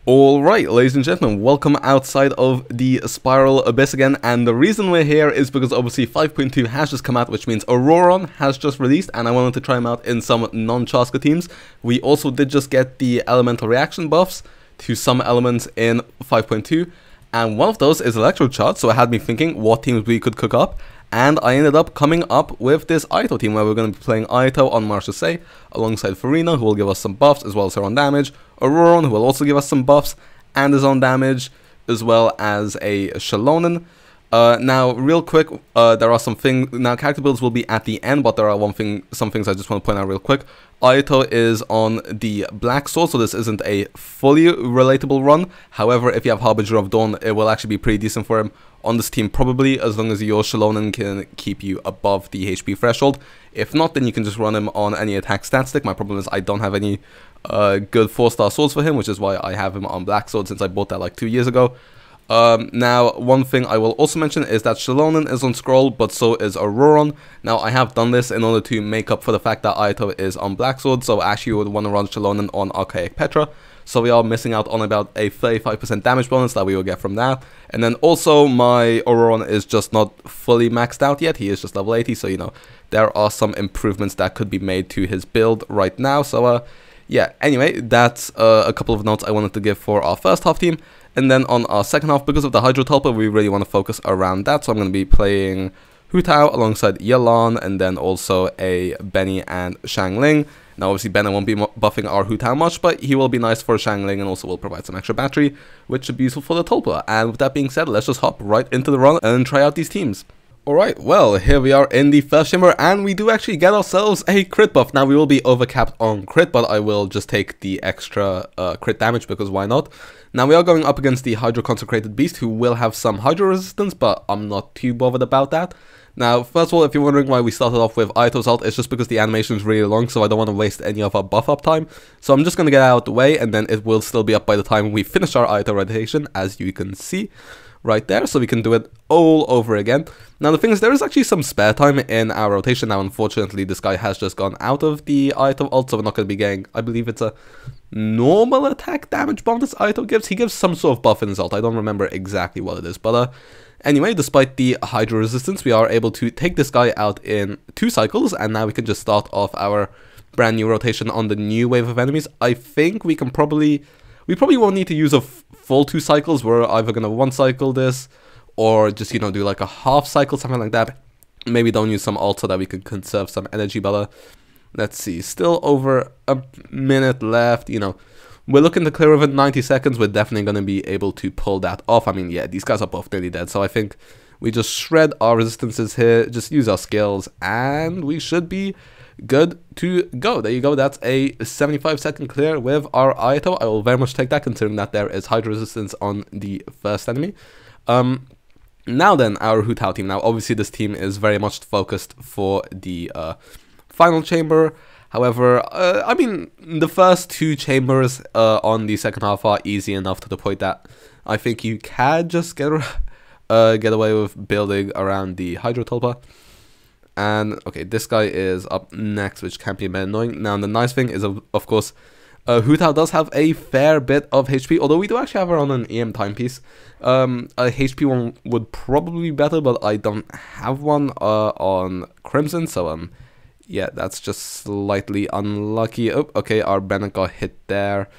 Alright, ladies and gentlemen, welcome outside of the Spiral Abyss again, and the reason we're here is because obviously 5.2 has just come out, which means ORORON has just released, and I wanted to try them out in some non-Chaska teams. We also did just get the elemental reaction buffs to some elements in 5.2, and one of those is Electro Charge, so it had me thinking what teams we could cook up, and I ended up coming up with this AYATO team where we're going to be playing AYATO on Marche, alongside Furina, who will give us some buffs as well as her own damage, ORORON, who will also give us some buffs and his own damage, as well as a xilonen. Now, real quick, there are some things. Now, character builds will be at the end, but there are some things I just want to point out real quick. AYATO is on the Black Sword, so this isn't a fully relatable run. However, if you have Harbinger of Dawn, it will actually be pretty decent for him on this team, probably, as long as your xilonen can keep you above the HP threshold. If not, then you can just run him on any attack stat stick. My problem is I don't have any good 4-star swords for him, which is why I have him on Black Sword since I bought that like 2 years ago. Now, one thing I will also mention is that xilonen is on scroll, but so is ORORON. Now, I have done this in order to make up for the fact that AYATO is on Black Sword, so actually you would want to run xilonen on Archaic Petra. So we are missing out on about a 35% damage bonus that we will get from that. And then also my ORORON is just not fully maxed out yet. He is just level 80, so you know, there are some improvements that could be made to his build right now. So yeah, anyway, that's a couple of notes I wanted to give for our first half team. And then on our second half, because of the Hydro Tulpa, we really want to focus around that. So I'm going to be playing Hu Tao alongside Yelan, and then also a Benny and Xiangling. Now, obviously, Bennett won't be buffing our Hu Tao much, but he will be nice for Xiangling and also will provide some extra battery, which should be useful for the Tulpa. And with that being said, let's just hop right into the run and try out these teams. Alright, well, here we are in the first chamber, and we do actually get ourselves a crit buff. Now, we will be overcapped on crit, but I will just take the extra crit damage, because why not? Now, we are going up against the Hydro Consecrated Beast, who will have some Hydro resistance, but I'm not too bothered about that. Now, first of all, if you're wondering why we started off with AYATO's ult, it's just because the animation is really long, so I don't want to waste any of our buff up time. So I'm just going to get out of the way, and then it will still be up by the time we finish our AYATO rotation, as you can see right there, so we can do it all over again. Now, the thing is, there is actually some spare time in our rotation. Now, unfortunately, this guy has just gone out of the AYATO ult, so we're not going to be getting, I believe it's a normal attack damage bonus AYATO gives. He gives some sort of buff in his ult. I don't remember exactly what it is, but anyway, despite the Hydro resistance, we are able to take this guy out in 2 cycles, and now we can just start off our brand new rotation on the new wave of enemies. I think we probably won't need to use a full 2 cycles. We're either going to 1 cycle this, or just, you know, do like a half cycle, something like that. Maybe don't use some ult so that we can conserve some energy, but let's see, still over a minute left, you know. We're looking to clear within 90 seconds. We're definitely going to be able to pull that off. I mean, yeah, these guys are both nearly dead, so I think we just shred our resistances here, just use our skills, and we should be good to go. There you go, that's a 75-second clear with our AYATO. I will very much take that, considering that there is Hydro resistance on the first enemy. Now then, our Hu Tao team. Now, obviously, this team is very much focused for the final chamber. However, I mean, the first 2 chambers on the second half are easy enough to the point that I think you can just get away with building around the Hydro Tulpa. And, okay, this guy is up next, which can be a bit annoying. Now, the nice thing is, of course, Hu Tao does have a fair bit of HP, although we do actually have her on an EM timepiece. A HP one would probably be better, but I don't have one on Crimson, so yeah, that's just slightly unlucky. Oh, okay, our Bennett got hit there.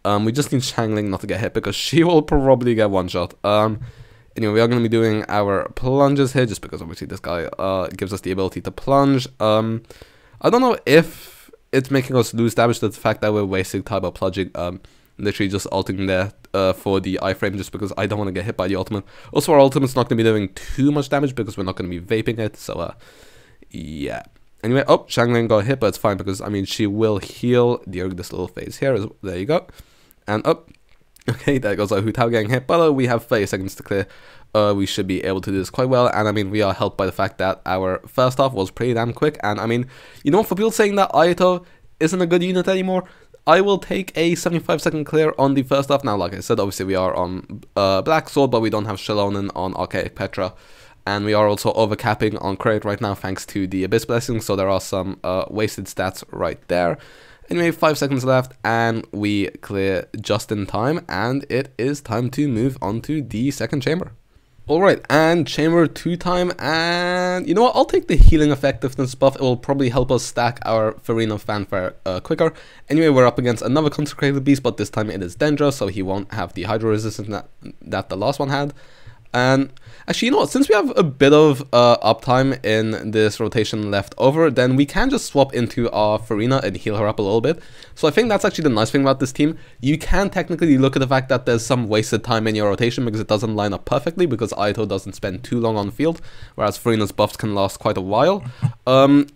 We just need Xiangling not to get hit, because she will probably get one shot. Anyway, we are going to be doing our plunges here, just because obviously this guy gives us the ability to plunge. I don't know if it's making us lose damage to the fact that we're wasting time by plunging. Literally just ulting there for the iframe, just because I don't want to get hit by the ultimate. Also, our ultimate's not going to be doing too much damage because we're not going to be vaping it, so yeah. Anyway, oh, Xiangling got hit, but it's fine because, I mean, she will heal during this little phase here. There you go. And up. Okay, there goes our Hu Tao getting hit, but we have 30 seconds to clear. We should be able to do this quite well, and I mean, we are helped by the fact that our first half was pretty damn quick, and I mean, you know, for people saying that AYATO isn't a good unit anymore, I will take a 75-second clear on the first half. Now, like I said, obviously we are on Black Sword, but we don't have xilonen on Archaic Petra, and we are also overcapping on crit right now thanks to the Abyss Blessing, so there are some wasted stats right there. Anyway, 5 seconds left, and we clear just in time, and it is time to move on to the second chamber. Alright, and chamber 2 time, and you know what, I'll take the healing effectiveness buff. It will probably help us stack our Furina fanfare quicker. Anyway, we're up against another consecrated beast, but this time it is Dendra, so he won't have the hydro resistance that the last one had. And actually, you know what, since we have a bit of uptime in this rotation left over, then we can just swap into our Furina and heal her up a little bit. So I think that's actually the nice thing about this team. You can technically look at the fact that there's some wasted time in your rotation because it doesn't line up perfectly, because AYATO doesn't spend too long on the field, whereas Furina's buffs can last quite a while.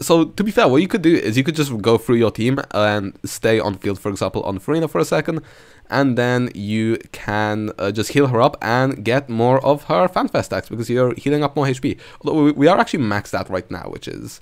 So to be fair, what you could do is you could just go through your team and stay on field, for example, on Furina for a second, and then you can just heal her up and get more of her fanfare stacks because you're healing up more HP. Although we are actually maxed out right now, which is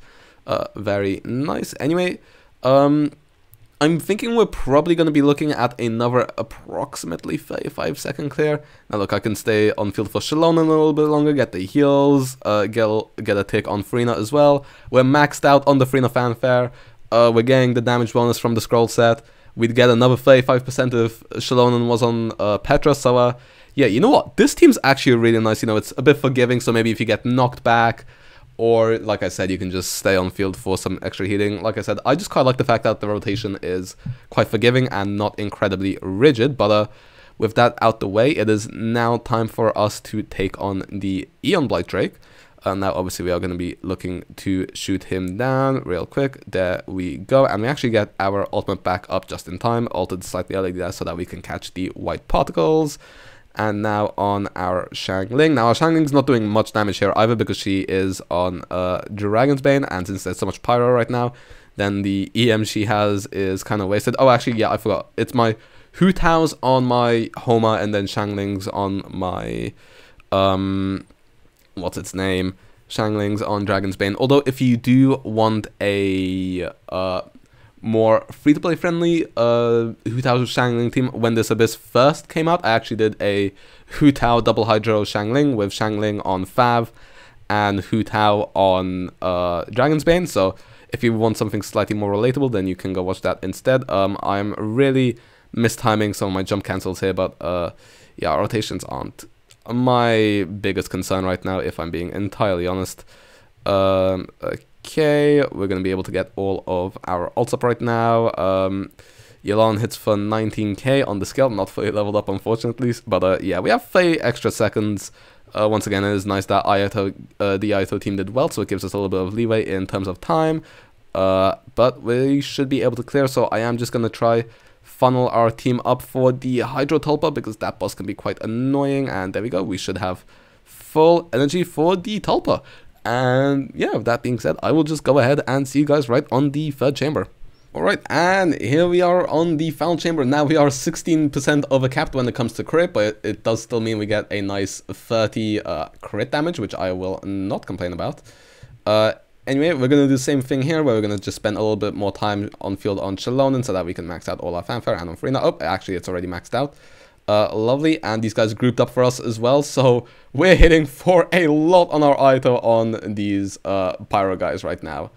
very nice. Anyway, I'm thinking we're probably going to be looking at another approximately 5-second clear. Now look, I can stay on field for xilonen a little bit longer, get the heals, get a tick on Furina as well. We're maxed out on the Furina fanfare. We're getting the damage bonus from the scroll set. We'd get another 35% if xilonen was on Petra, so yeah, you know what, this team's actually really nice. You know, it's a bit forgiving, so maybe if you get knocked back, or like I said, you can just stay on field for some extra healing. Like I said, I just quite like the fact that the rotation is quite forgiving and not incredibly rigid. But with that out the way, it is now time for us to take on the Aeon Blight Drake. Now obviously we are going to be looking to shoot him down real quick. There we go, and we actually get our ultimate back up just in time, altered slightly early there so that we can catch the white particles. And now on our xiangling. Now our xiangling's not doing much damage here either because she is on Dragon's Bane, and since there's so much pyro right now, then the EM she has is kind of wasted. Oh, actually, yeah, I forgot. It's my Hu Tao's on my Homa, and then xiangling's on my what's its name? Xiangling's on Dragon's Bane. Although if you do want a more free-to-play friendly Hu Tao Xiangling team, when this Abyss first came out, I actually did a Hu Tao double hydro Xiangling with Xiangling on Fav and Hu Tao on Dragon's Bane. So if you want something slightly more relatable, then you can go watch that instead. I'm really mistiming some of my jump cancels here, but yeah, rotations aren't my biggest concern right now, if I'm being entirely honest. Okay, we're going to be able to get all of our ults up right now. Yelan hits for 19k on the scale, not fully leveled up unfortunately, but yeah, we have 30 extra seconds. Once again, it is nice that the AYATO team did well, so it gives us a little bit of leeway in terms of time, but we should be able to clear, so I am just going to try funnel our team up for the Hydro Tulpa, because that boss can be quite annoying. And there we go, we should have full energy for the Tulpa. And yeah, with that being said, I will just go ahead and see you guys right on the third chamber. Alright, and here we are on the final chamber. Now we are 16% overcapped when it comes to crit, but it does still mean we get a nice 30 crit damage, which I will not complain about. Anyway, we're going to do the same thing here, where we're going to just spend a little bit more time on field on xilonen so that we can max out all our fanfare, and on Furina. Oh, actually, it's already maxed out. Lovely, and these guys grouped up for us as well, so we're hitting for a lot on our AYATO on these pyro guys right now.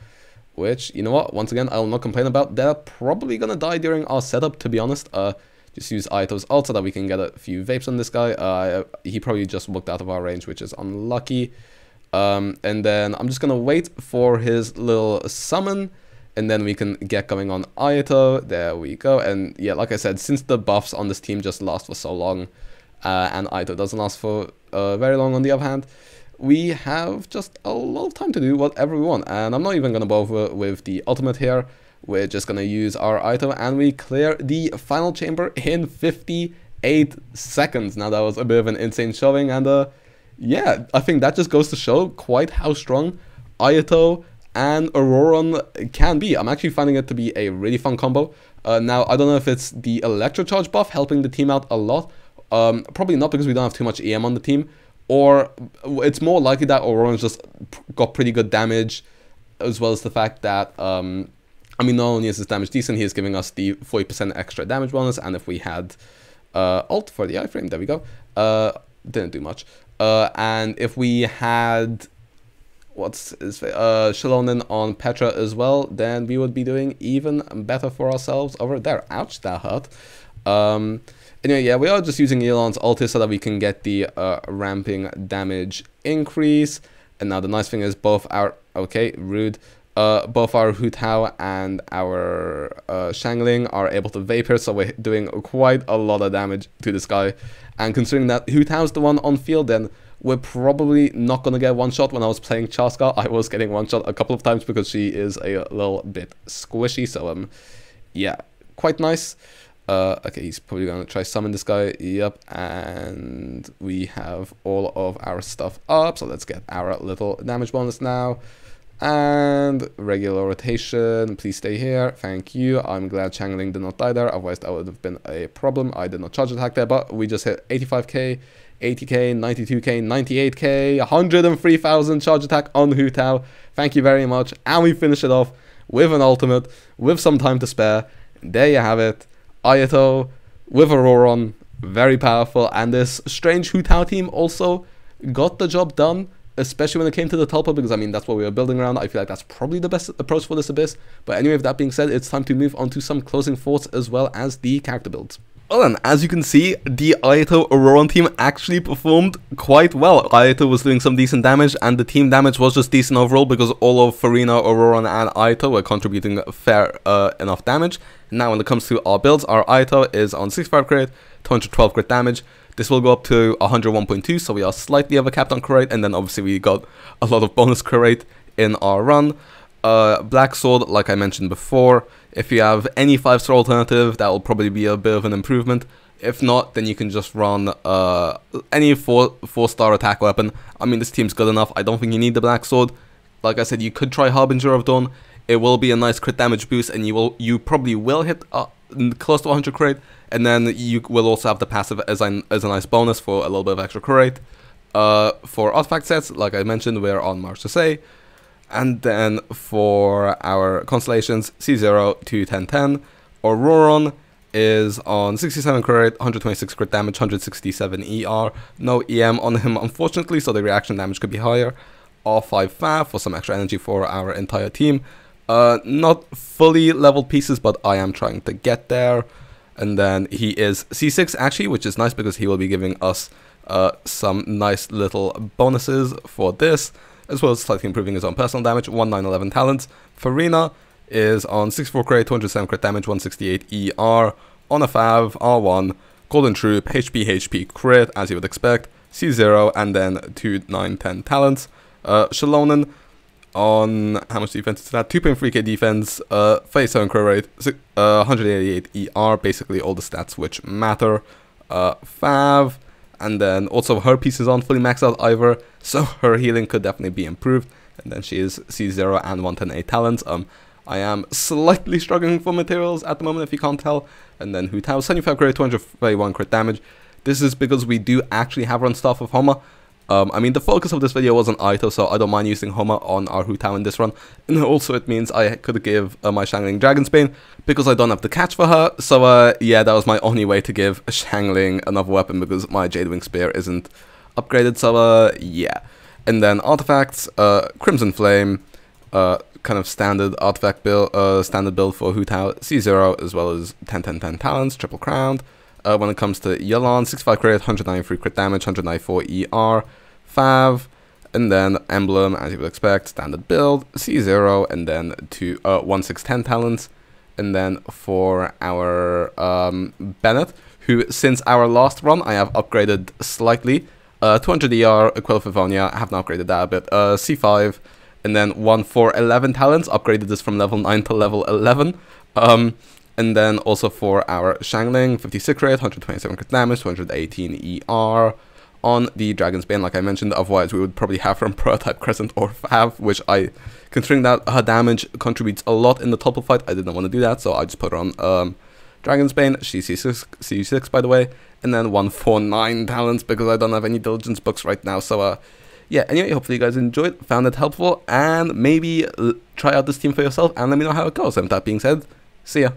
Which, you know what, once again, I will not complain about. They're probably going to die during our setup, to be honest. Just use AYATO's ult so that we can get a few vapes on this guy. He probably just walked out of our range, which is unlucky. And then I'm just going to wait for his little summon, and then we can get going on AYATO. There we go. And yeah, like I said, since the buffs on this team just last for so long, and AYATO doesn't last for very long on the other hand, we have just a lot of time to do whatever we want. And I'm not even going to bother with the ultimate here. We're just going to use our AYATO, and we clear the final chamber in 58 seconds. Now that was a bit of an insane showing, and yeah, I think that just goes to show quite how strong AYATO and Ororon can be. I'm actually finding it to be a really fun combo. Now, I don't know if it's the Electro Charge buff helping the team out a lot. Probably not, because we don't have too much EM on the team. Or it's more likely that Ororon's just got pretty good damage, as well as the fact that, I mean, not only is his damage decent, he is giving us the 40% extra damage bonus, and if we had ult for the iframe, there we go, didn't do much. And if we had xilonen on Petra as well, then we would be doing even better for ourselves over there. Ouch, that hurt. Anyway, yeah, we are just using Yelan's ulti so that we can get the ramping damage increase. And now the nice thing is both our... Okay, rude. Both our Hu Tao and our xiangling are able to vapor, so we're doing quite a lot of damage to this guy. And considering that Hu Tao's the one on field, then we're probably not going to get one shot. When I was playing Chaska, I was getting one shot a couple of times because she is a little bit squishy. So, yeah, quite nice. Okay, he's probably going to try summon this guy. Yep, and we have all of our stuff up. So let's get our little damage bonus now. And regular rotation, please stay here, thank you. I'm glad xiangling did not die there, otherwise that would have been a problem. I did not charge attack there, but we just hit 85k, 80k, 92k, 98k, 103,000 charge attack on Hu Tao. Thank you very much. And we finish it off with an ultimate, with some time to spare. There you have it. AYATO with Ororon, very powerful. And this strange Hu Tao team also got the job done, especially when it came to the teleport, because I mean that's what we were building around. I feel like that's probably the best approach for this abyss. But anyway, with that being said, it's time to move on to some closing thoughts as well as the character builds. Well then, as you can see, the AYATO Ororon team actually performed quite well. AYATO was doing some decent damage, and the team damage was just decent overall because all of Furina, Ororon, and AYATO were contributing fair enough damage. Now when it comes to our builds, our AYATO is on 65 crit, 212 crit damage. This will go up to 101.2, so we are slightly overcapped on crit rate, and then obviously we got a lot of bonus crit rate in our run. Black Sword, like I mentioned before, if you have any 5-star alternative, that will probably be a bit of an improvement. If not, then you can just run any 4-star attack weapon. I mean, this team's good enough. I don't think you need the Black Sword. Like I said, you could try Harbinger of Dawn. It will be a nice crit damage boost, and you probably will hit close to 100 crit rate. And then you will also have the passive as a nice bonus for a little bit of extra crit rate. For artifact sets, like I mentioned, we're on March to Say. And then for our constellations, C0 to 1010. Ororon is on 67 crit rate, 126 crit damage, 167 ER. No EM on him, unfortunately, so the reaction damage could be higher. R5 Fav for some extra energy for our entire team. Not fully leveled pieces, but I am trying to get there. And then he is C6 actually, which is nice because he will be giving us some nice little bonuses for this, as well as slightly improving his own personal damage. 1911 talents. Furina is on 64 crit, 207 crit damage, 168 ER. On a Fav, R1, Golden Troop, HP crit, as you would expect. C0, and then 2 9 10 talents. Xilonen on how much defense is that? 2.3k defense, 37 crit rate, 188 ER, basically all the stats which matter. Fav, and then also her piece is on fully maxed out either, so her healing could definitely be improved. And then she is C0 and 110 talents. I am slightly struggling for materials at the moment, if you can't tell. And then Hu Tao, 75 crit, 231 crit damage. This is because we do actually have run Staff of Homa. I mean, the focus of this video was on AYATO, so I don't mind using Homa on our Hu Tao in this run. And also it means I could give my xiangling Dragon's Bane, because I don't have the catch for her. So yeah, that was my only way to give xiangling another weapon, because my Jadewing Spear isn't upgraded. So yeah. And then artifacts, Crimson Flame, kind of standard artifact build, standard build for Hu Tao, C0, as well as 10 talents, triple crowned. When it comes to yelan, 65 crit, 193 crit damage, 194 ER. Fav, and then Emblem, as you would expect, standard build, C0, and then 1610 talents. And then for our Bennett, who since our last run I have upgraded slightly, 200 ER, Equilivonia, I have not upgraded that a bit, C5, and then one for 11 talents, upgraded this from level 9 to level 11. And then also for our xiangling, 56 crit, 127 crit damage, 218 ER. On the Dragon's Bane, like I mentioned, otherwise we would probably have from Prototype Crescent or Fav, which considering that her damage contributes a lot in the top fight, I didn't want to do that, so I just put her on Dragon's Bane. She's C6 by the way, and then 149 talents because I don't have any diligence books right now. So yeah, anyway, hopefully you guys enjoyed, found it helpful, and maybe try out this team for yourself and let me know how it goes. And with that being said, see ya.